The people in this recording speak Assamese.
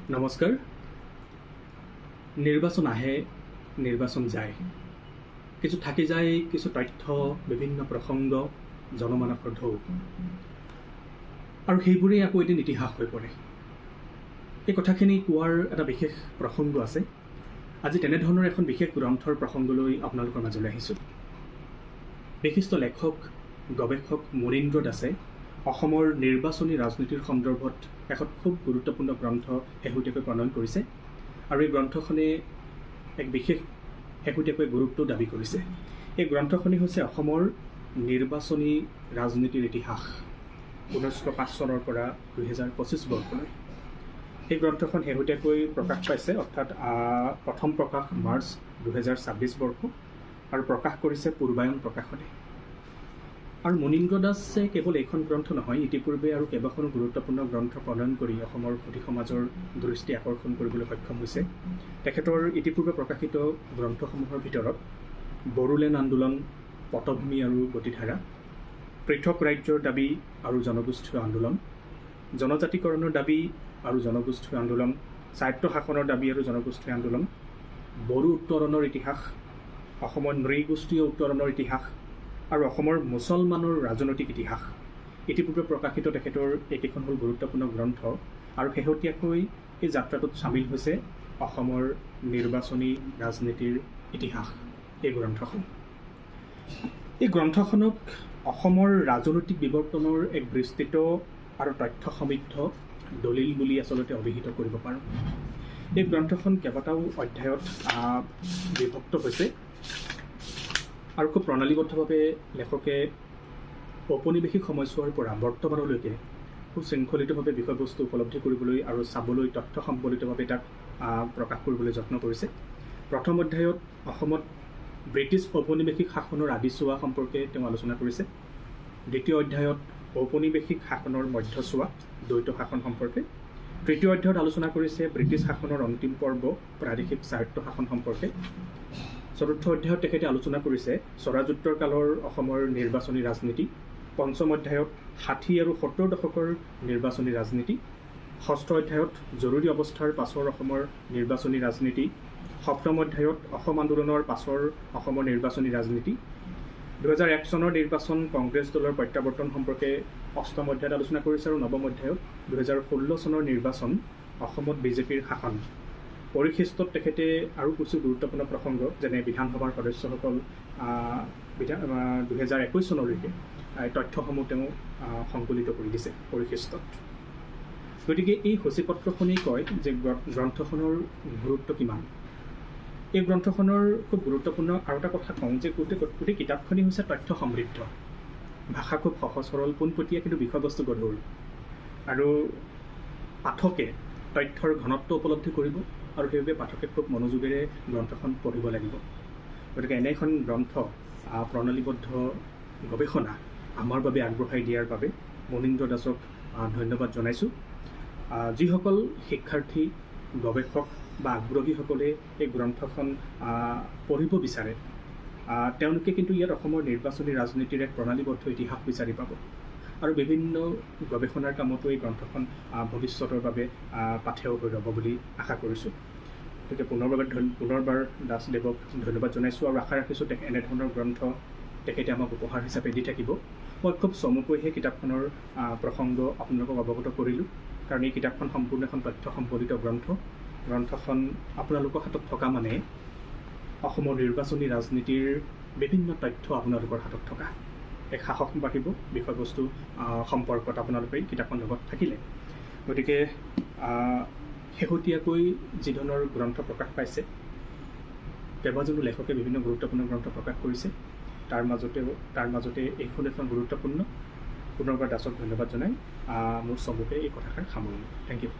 নমস্কাৰ। নিৰ্বাচন আহে, নিৰ্বাচন যায়। কিছু থাকি যায়, কিছু তথ্য, বিভিন্ন প্ৰসংগ, জনমানসৰ ঢৌ। আৰু সেইবোৰেই আকৌ এদিন ইতিহাস হৈ পৰে। এই কথাখিনি কোৱাৰ এটা বিশেষ প্ৰসংগ আছে। আজি তেনেধৰণৰ এখন বিশেষ গ্ৰন্থৰ প্ৰসংগলৈ আপোনালোকৰ মাজলৈ আহিছোঁ। বিশিষ্ট লেখক, গৱেষক মুনীন্দ্ৰ দাসে অসমৰ নিৰ্বাচনী ৰাজনীতিৰ সন্দৰ্ভত এখন খুব গুৰুত্বপূৰ্ণ গ্ৰন্থ শেহতীয়াকৈ প্ৰণয়ন কৰিছে। আৰু এই গ্ৰন্থখনে এক বিশেষ শেহতীয়াকৈ গুৰুত্বও দাবী কৰিছে। এই গ্ৰন্থখনেই হৈছে অসমৰ নিৰ্বাচনী ৰাজনীতিৰ ইতিহাস 1905 চনৰ পৰা 2025 বৰ্ষলৈ। এই গ্ৰন্থখন শেহতীয়াকৈ প্ৰকাশ পাইছে, অৰ্থাৎ প্ৰথম প্ৰকাশ মাৰ্চ 2026 বৰ্ষ, আৰু প্ৰকাশ কৰিছে পূৰ্বায়ন প্ৰকাশনে। আৰু মুনীন্দ্ৰ দাসে কেৱল এইখন গ্ৰন্থ নহয়, ইতিপূৰ্বে আৰু কেইবাখনো গুৰুত্বপূৰ্ণ গ্ৰন্থ প্ৰণয়ন কৰি অসমৰ সুধী সমাজৰ দৃষ্টি আকৰ্ষণ কৰিবলৈ সক্ষম হৈছে। তেখেতৰ ইতিপূৰ্বে প্ৰকাশিত গ্ৰন্থসমূহৰ ভিতৰত বড়োলেণ্ড আন্দোলন, পটভূমি আৰু গতিধাৰা, পৃথক ৰাজ্যৰ দাবী আৰু জনগোষ্ঠীয় আন্দোলন, জনজাতিকৰণৰ দাবী আৰু জনগোষ্ঠীয় আন্দোলন, স্বায়ত্তশাসনৰ দাবী আৰু জনগোষ্ঠীয় আন্দোলন, বড়ো উত্তৰণৰ ইতিহাস, অসমৰ নৃগোষ্ঠীয় উত্তৰণৰ ইতিহাস আৰু অসমৰ মুছলমানৰ ৰাজনৈতিক ইতিহাস, ইতিপূৰ্বে প্ৰকাশিত তেখেতৰ এইকেইখন হ'ল গুৰুত্বপূৰ্ণ গ্ৰন্থ। আৰু শেহতীয়াকৈ এই যাত্ৰাটোত চামিল হৈছে অসমৰ নিৰ্বাচনী ৰাজনীতিৰ ইতিহাস এই গ্ৰন্থখন। এই গ্ৰন্থখনক অসমৰ ৰাজনৈতিক বিৱৰ্তনৰ এক বিস্তৃত আৰু তথ্য সমৃদ্ধ দলিল বুলি আচলতে অভিহিত কৰিব পাৰোঁ। এই গ্ৰন্থখন কেইবাটাও অধ্যায়ত বিভক্ত হৈছে আৰু খুব প্ৰণালীবদ্ধভাৱে লেখকে ঔপনিৱেশিক সময়ছোৱাৰ পৰা বৰ্তমানলৈকে সুশৃংখলিতভাৱে বিষয়বস্তু উপলব্ধি কৰিবলৈ আৰু চাবলৈ তথ্য সম্বলিতভাৱে তাক প্ৰকাশ কৰিবলৈ যত্ন কৰিছে। প্ৰথম অধ্যায়ত অসমত ব্ৰিটিছ ঔপনিৱেশিক শাসনৰ আদিচোৱা সম্পৰ্কে তেওঁ আলোচনা কৰিছে। দ্বিতীয় অধ্যায়ত ঔপনিৱেশিক শাসনৰ মধ্যচোৱা দ্বৈত শাসন সম্পৰ্কে। তৃতীয় অধ্যায়ত আলোচনা কৰিছে ব্ৰিটিছ শাসনৰ অন্তিম পৰ্ব প্ৰাদেশিক স্বায়ত্ত শাসন সম্পৰ্কে। চতুৰ্থ অধ্যায়ত তেখেতে আলোচনা কৰিছে স্বৰাজোত্তৰ কালৰ অসমৰ নিৰ্বাচনী ৰাজনীতি। পঞ্চম অধ্যায়ত 60 আৰু 70 দশকৰ নিৰ্বাচনী ৰাজনীতি। ষষ্ঠ অধ্যায়ত জৰুৰী অৱস্থাৰ পাছৰ অসমৰ নিৰ্বাচনী ৰাজনীতি। সপ্তম অধ্যায়ত অসম আন্দোলনৰ পাছৰ অসমৰ নিৰ্বাচনী ৰাজনীতি। 2001 চনৰ নিৰ্বাচন, কংগ্ৰেছ দলৰ প্ৰত্যাৱৰ্তন সম্পৰ্কে অষ্টম অধ্যায়ত আলোচনা কৰিছে। আৰু নৱম অধ্যায়ত 2016 চনৰ নিৰ্বাচন, অসমত বিজেপিৰ শাসন। পৰিশিষ্টত তেখেতে আৰু কিছু গুৰুত্বপূৰ্ণ প্ৰসংগ, যেনে বিধানসভাৰ সদস্যসকল 2021 চনলৈকে তথ্যসমূহ তেওঁ সংকলিত কৰি দিছে পৰিশিষ্টত। গতিকে এই সূচীপত্ৰখনেই কয় যে গ্ৰন্থখনৰ গুৰুত্ব কিমান। এই গ্ৰন্থখনৰ খুব গুৰুত্বপূৰ্ণ আৰু এটা কথা কওঁ যে গোটেই কিতাপখনেই হৈছে তথ্য সমৃদ্ধ, ভাষা খুব সহজ সৰল, পোনপটীয়া, কিন্তু বিষয়বস্তু গধুৰ। আৰু পাঠকে তথ্যৰ ঘনত্ব উপলব্ধি কৰিব, আৰু সেইবাবে পাঠকে খুব মনোযোগেৰে গ্ৰন্থখন পঢ়িব লাগিব। গতিকে এনে এখন গ্ৰন্থ প্ৰণালীবদ্ধ গৱেষণা আমাৰ বাবে আগবঢ়াই দিয়াৰ বাবে মুনীন্দ্ৰ দাসক ধন্যবাদ জনাইছোঁ। যিসকল শিক্ষাৰ্থী, গৱেষক বা আগ্ৰহীসকলে এই গ্ৰন্থখন পঢ়িব বিচাৰে, তেওঁলোকে কিন্তু ইয়াত অসমৰ নিৰ্বাচনী ৰাজনীতিৰ এক প্ৰণালীবদ্ধ ইতিহাস বিচাৰি পাব। আৰু বিভিন্ন গৱেষণাৰ কামতো এই গ্ৰন্থখন ভৱিষ্যতৰ বাবে পাথেয় হৈ ৰ'ব বুলি আশা কৰিছোঁ। গতিকে পুনৰবাৰ দাসদেৱক ধন্যবাদ জনাইছোঁ, আৰু আশা ৰাখিছোঁ এনেধৰণৰ গ্ৰন্থ তেখেতে আমাক উপহাৰ হিচাপে দি থাকিব। মই খুব চমুকৈহে কিতাপখনৰ প্ৰসংগ আপোনালোকক অৱগত কৰিলোঁ, কাৰণ এই কিতাপখন সম্পূৰ্ণ এখন তথ্য সম্বলিত গ্ৰন্থ। গ্ৰন্থখন আপোনালোকৰ হাতত থকা মানে অসমৰ নিৰ্বাচনী ৰাজনীতিৰ বিভিন্ন তথ্য আপোনালোকৰ হাতত থকা এক সাহস বাঢ়িব বিষয়বস্তু সম্পৰ্কত আপোনালোকে কিতাপখন লগত থাকিলে। গতিকে শেহতীয়াকৈ যি ধৰণৰ গ্ৰন্থ প্ৰকাশ পাইছে, কেইবাজনো লেখকে বিভিন্ন গুৰুত্বপূৰ্ণ গ্ৰন্থ প্ৰকাশ কৰিছে, তাৰ মাজতে এইখন এখন গুৰুত্বপূৰ্ণ। পুনৰবাৰ দাসক ধন্যবাদ জনাই মোৰ চমুকৈ এই কথাষাৰ সামৰিলোঁ। Thank U.